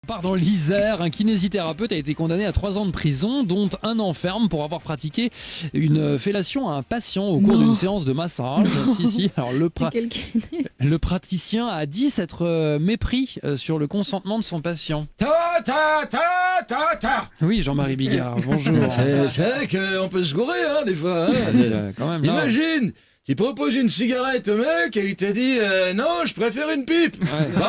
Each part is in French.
On part dans l'Isère, un kinésithérapeute a été condamné à 3 ans de prison, dont 1 an ferme pour avoir pratiqué une fellation à un patient au cours d'une séance de massage. Si. Alors le praticien a dit s'être mépris sur le consentement de son patient. Oui, Jean-Marie Bigard, bonjour. C'est vrai qu'on peut se gourer, des fois. Quand même, là. Imagine, tu proposes une cigarette au mec et il te dit non, je préfère une pipe. Ouais. Bon,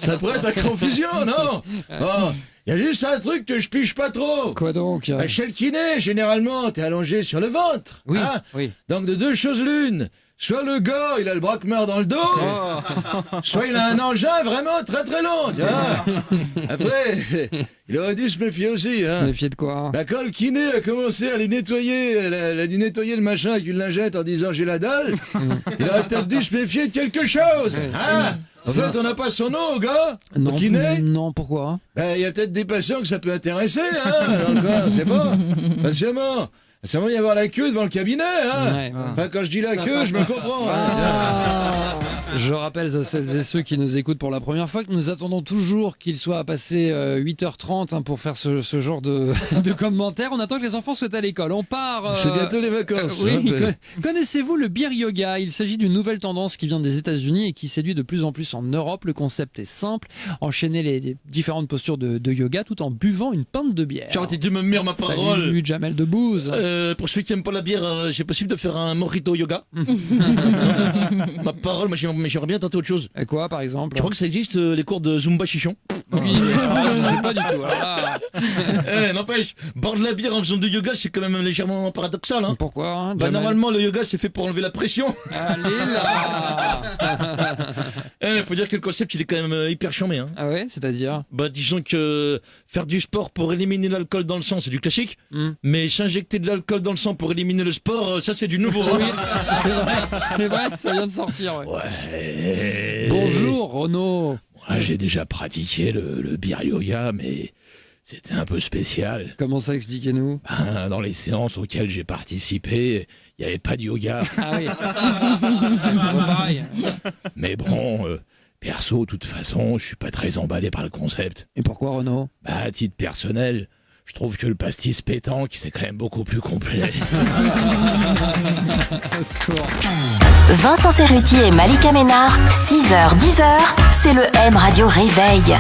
ça prête à confusion, non? Bon, il y a juste un truc que je piche pas trop. Quoi donc? Chez le kiné, généralement, t'es allongé sur le ventre. Oui, hein. oui. Donc de deux choses l'une. Soit le gars, il a le braquemeur dans le dos, soit il a un engin vraiment très très long, tu vois. Après, il aurait dû se méfier aussi. Se méfier de quoi? Bah, quand le kiné a commencé à lui nettoyer, lui nettoyer le machin avec une lingette en disant j'ai la dalle, il aurait peut-être dû se méfier de quelque chose. En fait, on n'a pas son nom au gars, Non, au kiné. non, pourquoi? Ben, il y a peut-être des patients que ça peut intéresser, dans le corps, c'est pas. Patiemment. C'est vraiment y avoir la queue devant le cabinet, Ouais. Enfin, quand je dis la queue, je me comprends. Je rappelle à celles et ceux qui nous écoutent pour la première fois que nous attendons toujours qu'il soit passé 8h30 pour faire ce genre de commentaires. On attend que les enfants soient à l'école. On part... C'est bientôt les vacances. Oui. Connaissez-vous le beer yoga? Il s'agit d'une nouvelle tendance qui vient des États-Unis et qui séduit de plus en plus en Europe. Le concept est simple. Enchaîner les différentes postures de yoga tout en buvant une pinte de bière. Tu arrêtes de me mire ma parole. Salut Jamel Debbouze. Pour ceux qui n'aiment pas la bière, c'est possible de faire un mojito yoga. Ma parole, moi j'aimerais bien tenter autre chose. Et quoi par exemple? Tu crois que ça existe les cours de Zumba chichon? Oui, je sais pas du tout. Alors là... N'empêche, boire de la bière en faisant du yoga, c'est quand même légèrement paradoxal. Hein. Pourquoi hein, Bah, Jamel? normalement, le yoga c'est fait pour enlever la pression. Allez là. Faut dire que le concept il est quand même hyper chambé. Hein. Ah ouais, c'est-à-dire? Bah disons que faire du sport pour éliminer l'alcool dans le sang c'est du classique, mais s'injecter de l'alcool dans le sang pour éliminer le sport, ça c'est du nouveau. Oui, c'est vrai, ça vient de sortir. Ouais. Ouais. Bonjour Renaud. Moi, j'ai déjà pratiqué le beer yoga, mais c'était un peu spécial. Comment ça, expliquez-nous? Dans les séances auxquelles j'ai participé, il n'y avait pas de yoga. Ah oui. C'est pas pareil. Mais bon, perso, de toute façon, je suis pas très emballé par le concept. Et pourquoi Renaud? Bah, à titre personnel, je trouve que le pastis pétanque, c'est quand même beaucoup plus complet. Vincent Cerruti et Malika Ménard, 6h-10h, c'est le M Radio Réveil.